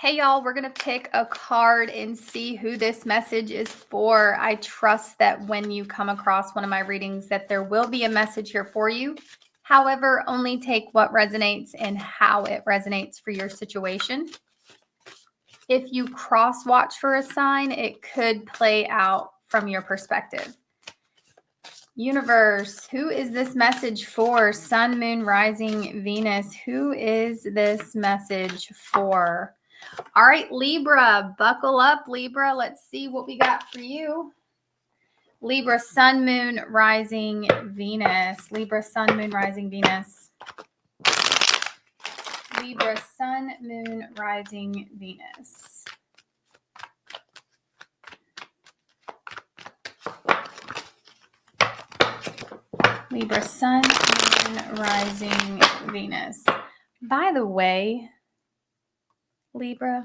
Hey, y'all, we're going to pick a card and see who this message is for. I trust that when you come across one of my readings that there will be a message here for you. However, only take what resonates and how it resonates for your situation. If you cross-watch for a sign, it could play out from your perspective. Universe, who is this message for? Sun, Moon, Rising, Venus. Who is this message for? All right, Libra, buckle up, Libra. Let's see what we got for you. Libra, Sun, Moon, Rising, Venus. Libra, Sun, Moon, Rising, Venus. Libra, Sun, Moon, Rising, Venus. Libra, Sun, Moon, Rising, Venus. By the way, Libra,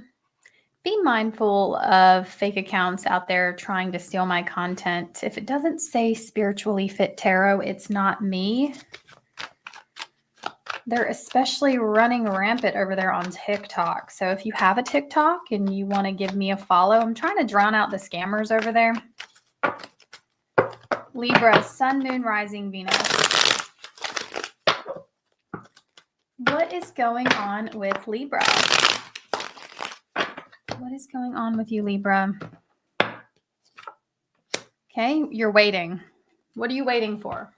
be mindful of fake accounts out there trying to steal my content. If it doesn't say Spiritually Fit Tarot, it's not me. They're especially running rampant over there on TikTok. So if you have a TikTok and you want to give me a follow, I'm trying to drown out the scammers over there. Libra, Sun, Moon, Rising, Venus. What is going on with Libra? What is going on with you, Libra? Okay, you're waiting. What are you waiting for?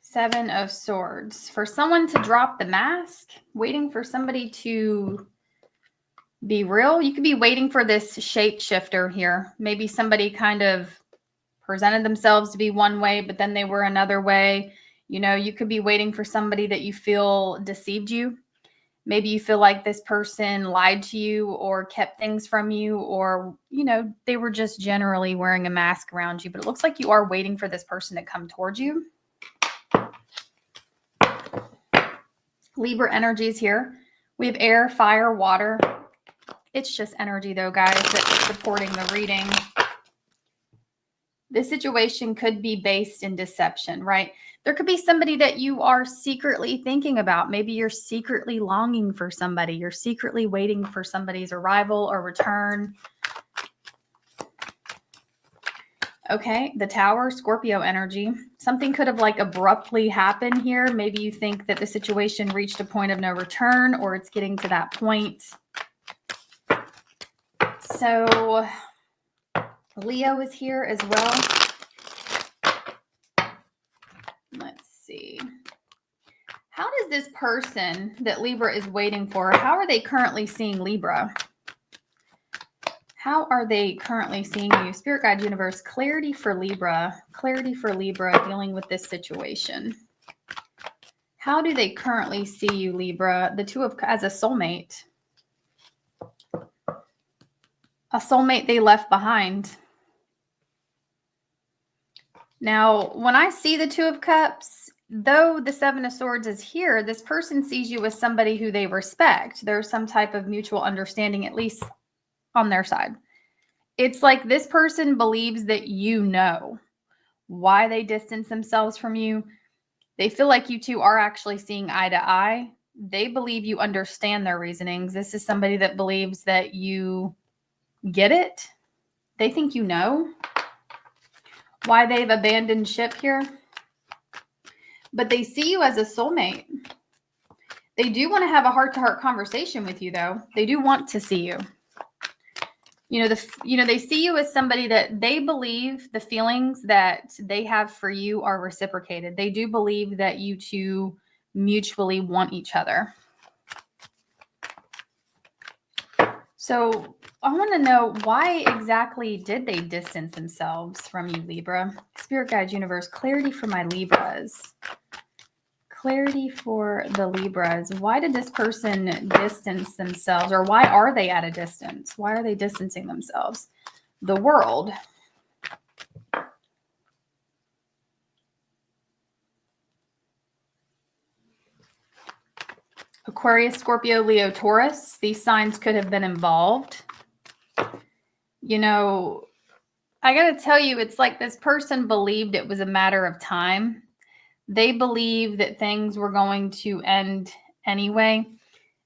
Seven of Swords. For someone to drop the mask, waiting for somebody to be real. You could be waiting for this shapeshifter here. Maybe somebody kind of presented themselves to be one way, but then they were another way. You know, you could be waiting for somebody that you feel deceived you. Maybe you feel like this person lied to you or kept things from you, or, you know, they were just generally wearing a mask around you, but it looks like you are waiting for this person to come towards you. Libra energy is here. We have air, fire, water. It's just energy though, guys, that's supporting the reading. This situation could be based in deception, right? There could be somebody that you are secretly thinking about. Maybe you're secretly longing for somebody. You're secretly waiting for somebody's arrival or return. Okay, the Tower, Scorpio energy. Something could have like abruptly happened here. Maybe you think that the situation reached a point of no return, or it's getting to that point. So Leo is here as well. Let's see. How does this person that Libra is waiting for, how are they currently seeing Libra? How are they currently seeing you? Spirit Guide Universe, clarity for Libra. Clarity for Libra dealing with this situation. How do they currently see you, Libra? The Two of, as a soulmate. A soulmate they left behind. Now, when I see the Two of Cups, though the Seven of Swords is here, this person sees you as somebody who they respect. There's some type of mutual understanding, at least on their side. It's like this person believes that you know why they distance themselves from you. They feel like you two are actually seeing eye to eye. They believe you understand their reasonings. This is somebody that believes that you get it. They think you know why they've abandoned ship here. But they see you as a soulmate. They do want to have a heart-to-heart conversation with you, though. They do want to see you. They see you as somebody that they believe the feelings that they have for you are reciprocated. They do believe that you two mutually want each other. So I want to know, why exactly did they distance themselves from you, Libra? Spirit Guide Universe, clarity for my Libras. Clarity for the Libras. Why did this person distance themselves, or why are they at a distance? Why are they distancing themselves? The World. Aquarius, Scorpio, Leo, Taurus. These signs could have been involved. You know, I got to tell you, it's like this person believed it was a matter of time. They believe that things were going to end anyway.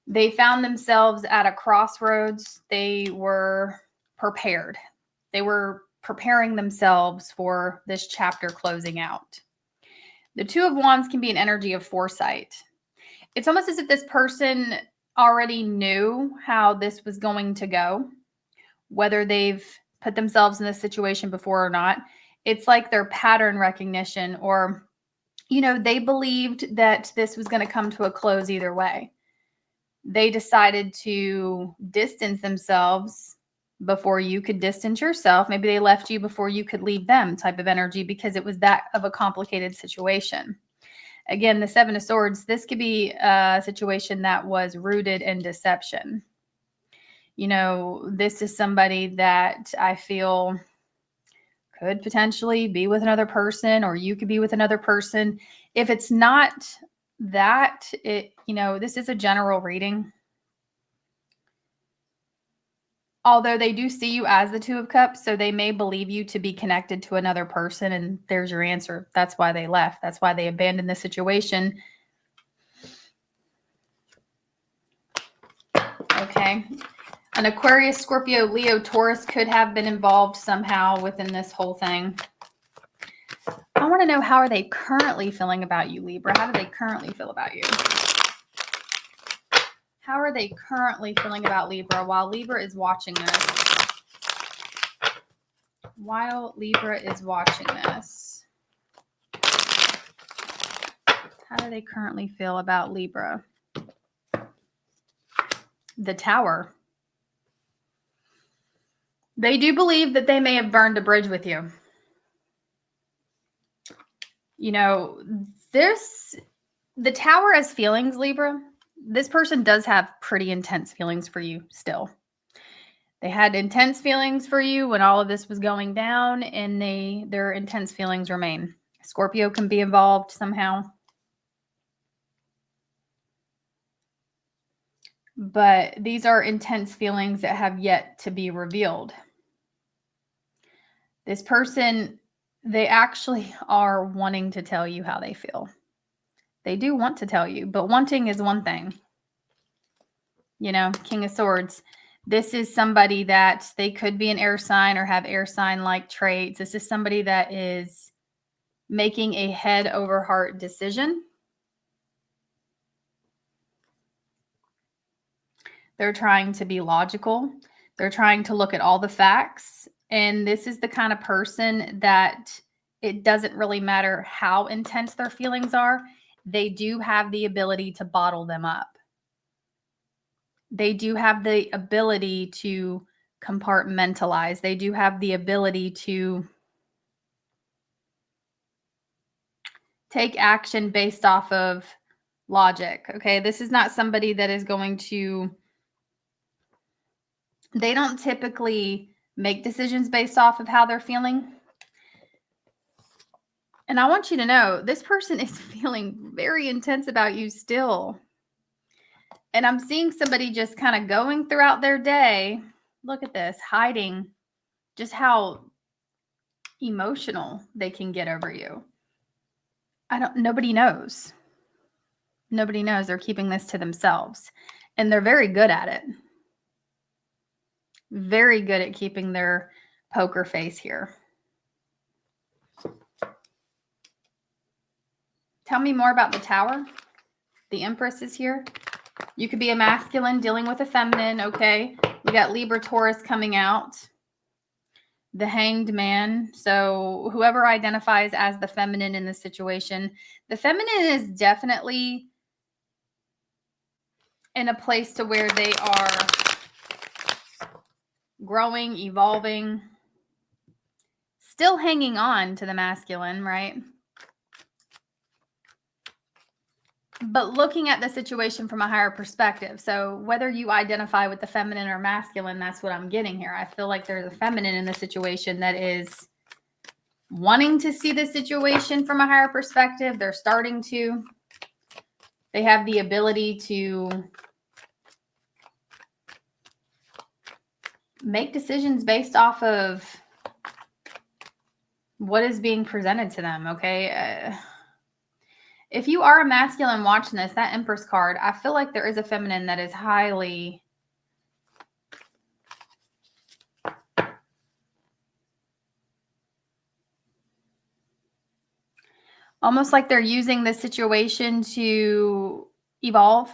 They found themselves at a crossroads. They were prepared. They were preparing themselves for this chapter closing out. The Two of Wands can be an energy of foresight. It's almost as if this person already knew how this was going to go, whether they've put themselves in this situation before or not. It's like their pattern recognition, or, they believed that this was going to come to a close either way. They decided to distance themselves before you could distance yourself. Maybe they left you before you could leave them, type of energy, because it was that of a complicated situation. Again, the Seven of Swords, this could be a situation that was rooted in deception. This is somebody that I feel could potentially be with another person, or you could be with another person. If it's not that, this is a general reading. Although they do see you as the Two of Cups, so they may believe you to be connected to another person, and there's your answer. That's why they left. That's why they abandoned the situation. Okay. An Aquarius, Scorpio, Leo, Taurus could have been involved somehow within this whole thing. I want to know, how are they currently feeling about you, Libra? How do they currently feel about you? How are they currently feeling about Libra while Libra is watching this? While Libra is watching this, how do they currently feel about Libra? The Tower. They do believe that they may have burned a bridge with you. The Tower has feelings, Libra. This person does have pretty intense feelings for you still. They had intense feelings for you when all of this was going down, and their intense feelings remain. Scorpio can be involved somehow. But these are intense feelings that have yet to be revealed. This person, they actually are wanting to tell you how they feel. They do want to tell you, but wanting is one thing. King of Swords. This is somebody that they could be an air sign or have air sign-like traits. This is somebody that is making a head over heart decision. They're trying to be logical. They're trying to look at all the facts. And this is the kind of person that it doesn't really matter how intense their feelings are. They do have the ability to bottle them up. They do have the ability to compartmentalize. They do have the ability to take action based off of logic. Okay, this is not somebody that is going to, they don't typically make decisions based off of how they're feeling. And I want you to know, this person is feeling very intense about you still. And I'm seeing somebody just kind of going throughout their day. Look at this, hiding just how emotional they can get over you. Nobody knows. Nobody knows. They're keeping this to themselves. And they're very good at it. Very good at keeping their poker face here. Tell me more about the Tower. The Empress is here. You could be a masculine dealing with a feminine, okay? We got Libra, Taurus coming out. The Hanged Man. So whoever identifies as the feminine in this situation, the feminine is definitely in a place to where they are growing, evolving, still hanging on to the masculine, right? But looking at the situation from a higher perspective. So whether you identify with the feminine or masculine, that's what I'm getting here. I feel like there's a feminine in the situation that is wanting to see the situation from a higher perspective. They're starting to. They have the ability to make decisions based off of what is being presented to them, okay? If you are a masculine watching this, that Empress card, I feel like there is a feminine that is highly almost like they're using this situation to evolve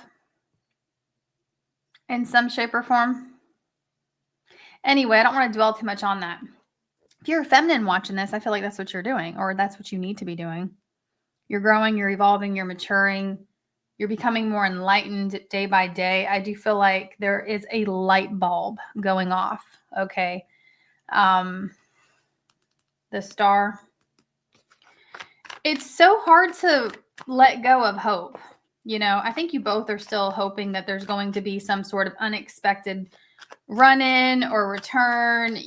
in some shape or form. Anyway, I don't want to dwell too much on that. If you're a feminine watching this, I feel like that's what you're doing, or that's what you need to be doing. You're growing, you're evolving, you're maturing, you're becoming more enlightened day by day. I do feel like there is a light bulb going off. Okay. The Star. It's so hard to let go of hope. You know, I think you both are still hoping that there's going to be some sort of unexpected run-in or return.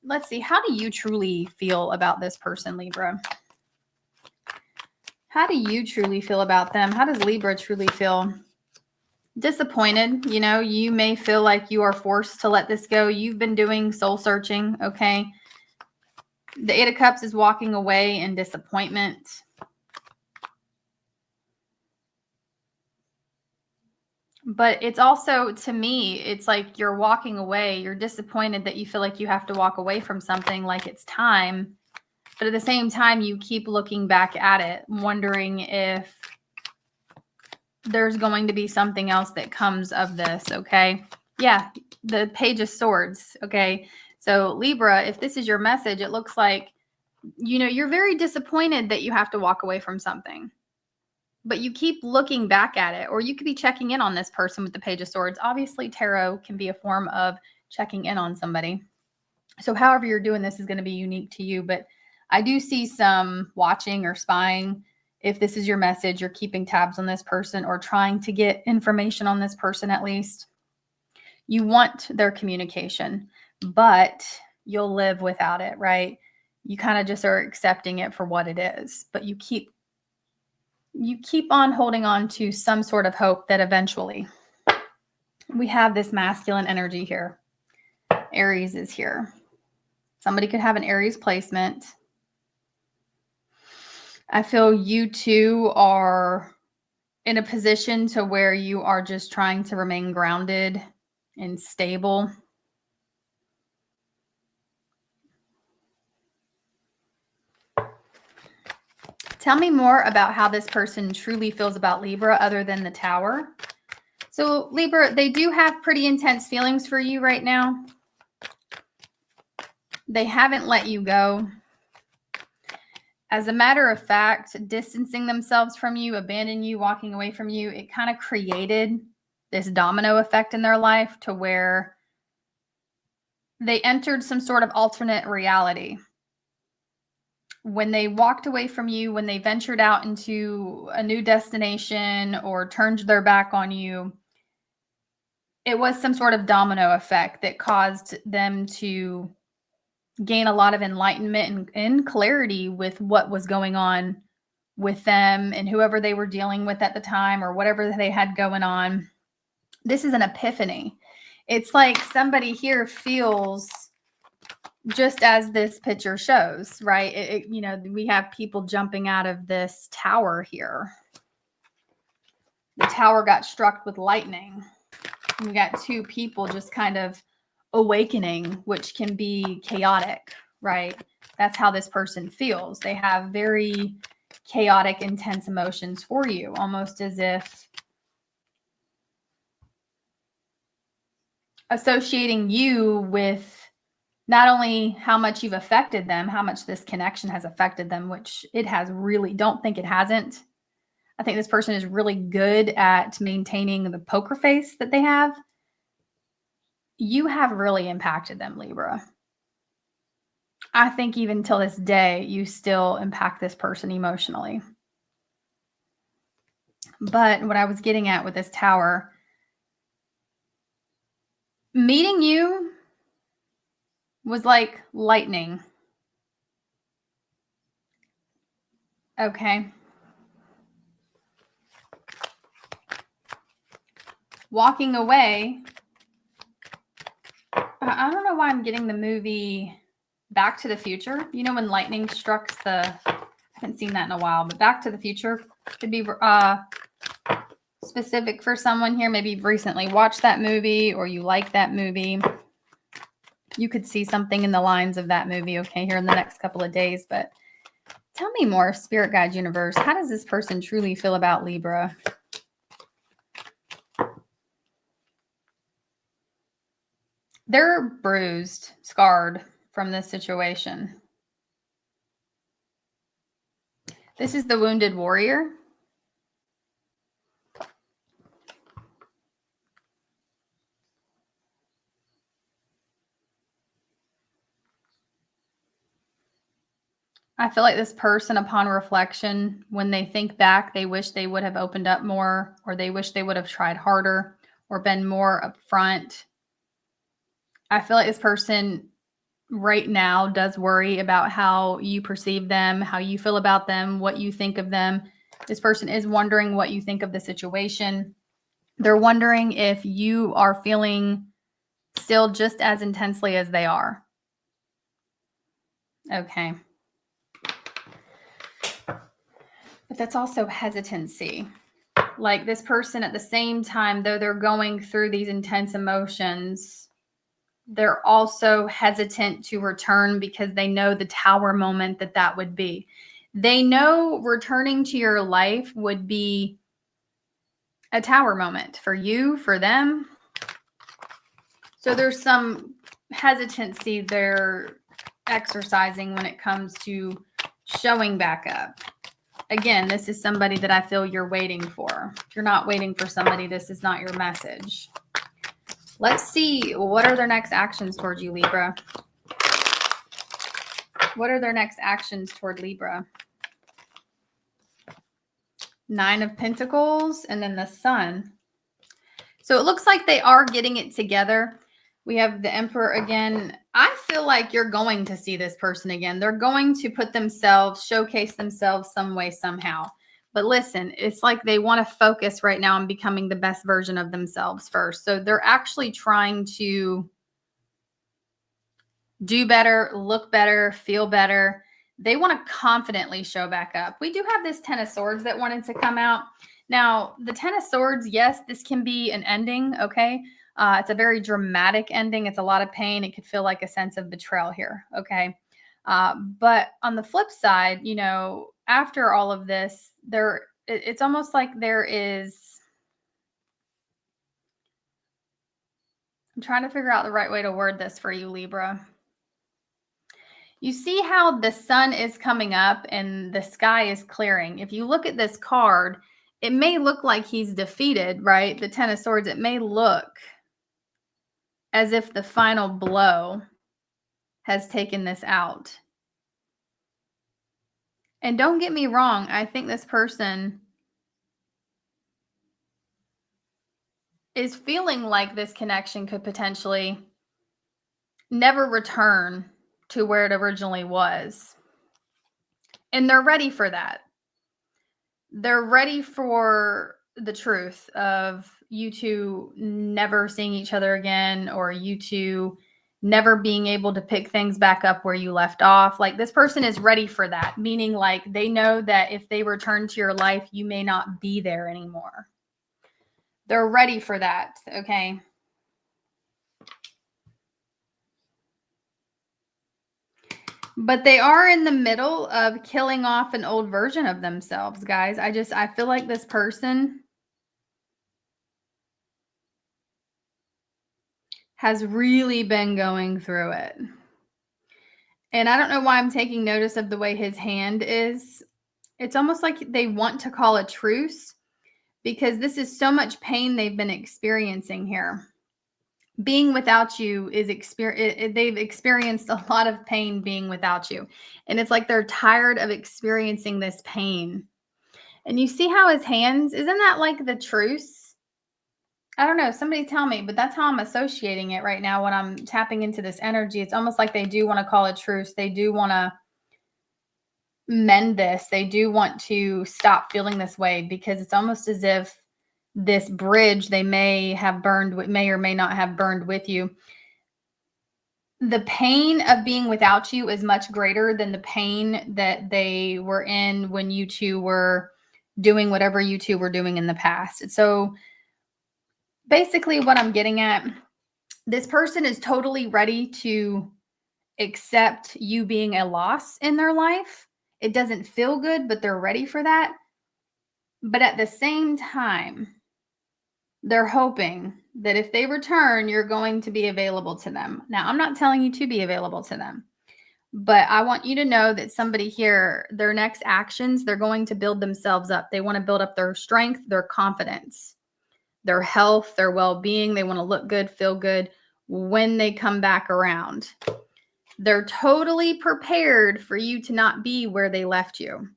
Let's see. How do you truly feel about this person, Libra? How do you truly feel about them? How does Libra truly feel? Disappointed. You know, you may feel like you are forced to let this go. You've been doing soul searching. Okay. The Eight of Cups is walking away in disappointment. But it's also, to me, it's like you're walking away. You're disappointed that you feel like you have to walk away from something, like it's time. But at the same time, you keep looking back at it, wondering if there's going to be something else that comes of this, okay? Yeah, the Page of Swords, okay? So Libra, if this is your message, it looks like, you know, you're very disappointed that you have to walk away from something. But you keep looking back at it, or you could be checking in on this person with the Page of Swords. Obviously, tarot can be a form of checking in on somebody. So however you're doing this is going to be unique to you. But I do see some watching or spying. If this is your message, you're keeping tabs on this person or trying to get information on this person at least. You want their communication, but you'll live without it, right? You kind of just are accepting it for what it is, but you keep on holding on to some sort of hope that eventually we have this masculine energy here. Aries is here. Somebody could have an Aries placement. I feel you two are in a position to where you are just trying to remain grounded and stable. Tell me more about how this person truly feels about Libra other than the Tower. So Libra, they do have pretty intense feelings for you right now. They haven't let you go. As a matter of fact, distancing themselves from you, abandoning you, walking away from you, it kind of created this domino effect in their life to where they entered some sort of alternate reality. When they walked away from you, when they ventured out into a new destination or turned their back on you, it was some sort of domino effect that caused them to gain a lot of enlightenment and clarity with what was going on with them and whoever they were dealing with at the time or whatever they had going on. This is an epiphany. It's like somebody here feels just as this picture shows, right? You know, we have people jumping out of this tower here. The tower got struck with lightning. We got two people just kind of awakening, which can be chaotic, right? That's how this person feels. They have very chaotic, intense emotions for you, almost as if associating you with not only how much you've affected them, how much this connection has affected them, which it has really, don't think it hasn't. I think this person is really good at maintaining the poker face that they have. You have really impacted them, Libra. I think even till this day, you still impact this person emotionally. But what I was getting at with this Tower, meeting you was like lightning. Okay. Walking away. I don't know why I'm getting the movie Back to the Future. You know, when lightning strikes I haven't seen that in a while, but Back to the Future. Could be specific for someone here. Maybe you've recently watched that movie or you like that movie. You could see something in the lines of that movie, okay, here in the next couple of days. But tell me more, Spirit Guide Universe. How does this person truly feel about Libra? They're bruised, scarred from this situation. This is the wounded warrior. I feel like this person, upon reflection, when they think back, they wish they would have opened up more, or they wish they would have tried harder or been more upfront. I feel like this person right now does worry about how you perceive them, how you feel about them, what you think of them. This person is wondering what you think of the situation. They're wondering if you are feeling still just as intensely as they are. Okay. But that's also hesitancy. Like this person at the same time, though they're going through these intense emotions, they're also hesitant to return because they know the tower moment that would be. They know returning to your life would be a tower moment for you, for them. So there's some hesitancy they're exercising when it comes to showing back up. Again, this is somebody that I feel you're waiting for. If you're not waiting for somebody, this is not your message. Let's see, what are their next actions towards you, Libra? What are their next actions toward Libra? 9 of Pentacles and then the Sun. So it looks like they are getting it together. We have the Emperor again. I feel like you're going to see this person again. They're going to put themselves, showcase themselves some way, somehow. But listen, it's like they want to focus right now on becoming the best version of themselves first. So they're actually trying to do better, look better, feel better. They want to confidently show back up. We do have this 10 of Swords that wanted to come out. Now, the 10 of Swords, yes, this can be an ending, okay? It's a very dramatic ending. It's a lot of pain. It could feel like a sense of betrayal here, okay? But on the flip side, you know, after all of this, it's almost like there is, I'm trying to figure out the right way to word this for you, Libra. You see how the sun is coming up and the sky is clearing. If you look at this card, it may look like he's defeated, right? The 10 of Swords, it may look as if the final blow has taken this out. And don't get me wrong, I think this person is feeling like this connection could potentially never return to where it originally was. And they're ready for that. They're ready for the truth of you two never seeing each other again, or you two never being able to pick things back up where you left off. Like this person is ready for that, meaning like they know that if they return to your life, you may not be there anymore. They're ready for that, okay? But they are in the middle of killing off an old version of themselves, guys. I feel like this person has really been going through it. And I don't know why I'm taking notice of the way his hand is. It's almost like they want to call a truce because this is so much pain they've been experiencing here. Being without you is they've experienced a lot of pain being without you. And it's like they're tired of experiencing this pain. And you see how his hands, isn't that like the truce? I don't know. Somebody tell me, but that's how I'm associating it right now when I'm tapping into this energy. It's almost like they do want to call a truce. They do want to mend this. They do want to stop feeling this way because it's almost as if this bridge they may or may not have burned with you. The pain of being without you is much greater than the pain that they were in when you two were doing whatever you two were doing in the past. So basically, what I'm getting at, this person is totally ready to accept you being a loss in their life. It doesn't feel good, but they're ready for that. But at the same time, they're hoping that if they return, you're going to be available to them. Now, I'm not telling you to be available to them, but I want you to know that somebody here, their next actions, they're going to build themselves up. They want to build up their strength, their confidence, their health, their well-being. They want to look good, feel good when they come back around. They're totally prepared for you to not be where they left you.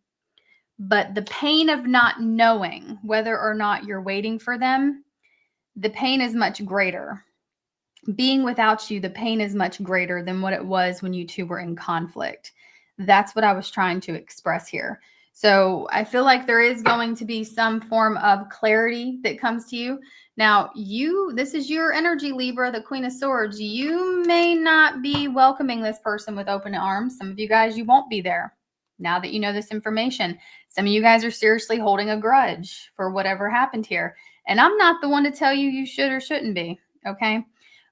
But the pain of not knowing whether or not you're waiting for them, the pain is much greater. Being without you, the pain is much greater than what it was when you two were in conflict. That's what I was trying to express here. So I feel like there is going to be some form of clarity that comes to you. Now, this is your energy, Libra, the Queen of Swords. You may not be welcoming this person with open arms. Some of you guys, you won't be there now that you know this information. Some of you guys are seriously holding a grudge for whatever happened here. And I'm not the one to tell you you should or shouldn't be, okay?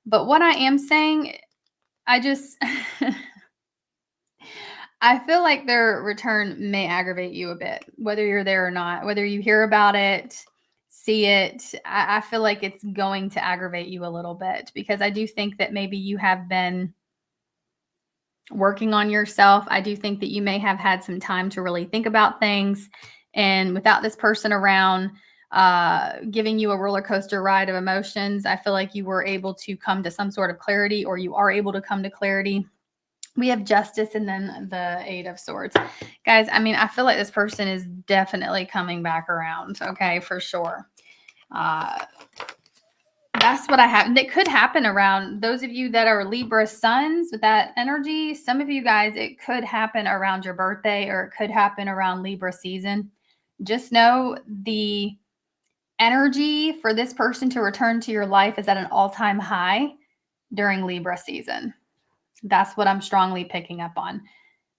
But what I am saying, I just, I feel like their return may aggravate you a bit, whether you're there or not, whether you hear about it, see it. I feel like it's going to aggravate you a little bit because I do think that maybe you have been working on yourself. I do think that you may have had some time to really think about things. And without this person around, giving you a roller coaster ride of emotions, I feel like you were able to come to some sort of clarity, or you are able to come to clarity. We have Justice and then the Eight of Swords. Guys, I mean, I feel like this person is definitely coming back around, okay, for sure. That's what I have. And it could happen around those of you that are Libra suns with that energy. Some of you guys, it could happen around your birthday, or it could happen around Libra season. Just know the energy for this person to return to your life is at an all-time high during Libra season. That's what I'm strongly picking up on.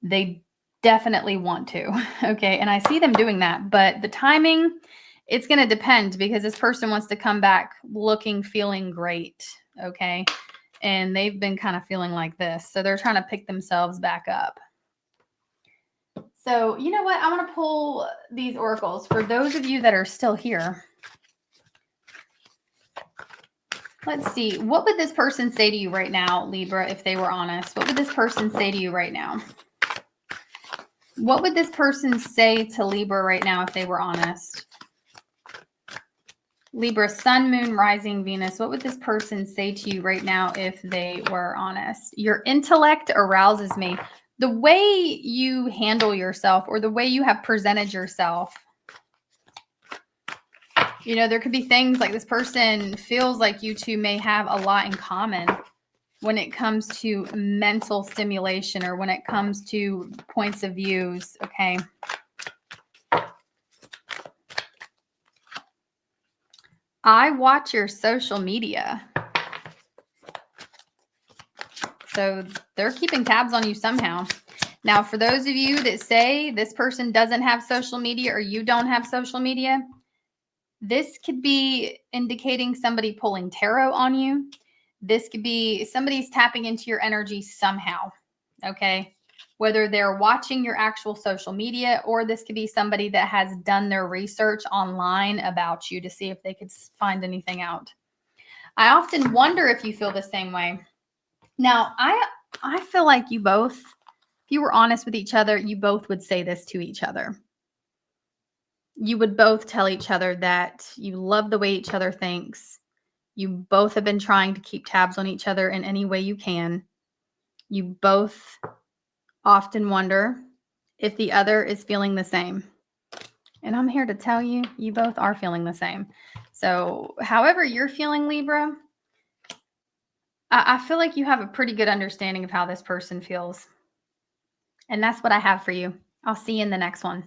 They definitely want to, okay? And I see them doing that, but the timing, it's going to depend because this person wants to come back looking, feeling great, okay? And they've been kind of feeling like this. So they're trying to pick themselves back up. So, you know what? I want to pull these oracles for those of you that are still here. Let's see. What would this person say to you right now, Libra, if they were honest? What would this person say to you right now? What would this person say to Libra right now if they were honest? Libra, Sun, Moon, Rising, Venus. What would this person say to you right now if they were honest? Your intellect arouses me. The way you handle yourself, or the way you have presented yourself, you know, there could be things like this person feels like you two may have a lot in common when it comes to mental stimulation, or when it comes to points of views, okay? I watch your social media. So they're keeping tabs on you somehow. Now, for those of you that say this person doesn't have social media, or you don't have social media, this could be indicating somebody pulling tarot on you. This could be somebody's tapping into your energy somehow, okay? Whether they're watching your actual social media, or this could be somebody that has done their research online about you to see if they could find anything out. I often wonder if you feel the same way. Now, I feel like you both, if you were honest with each other, you both would say this to each other. You would both tell each other that you love the way each other thinks. You both have been trying to keep tabs on each other in any way you can. You both often wonder if the other is feeling the same. And I'm here to tell you, you both are feeling the same. So however you're feeling, Libra, I feel like you have a pretty good understanding of how this person feels. And that's what I have for you. I'll see you in the next one.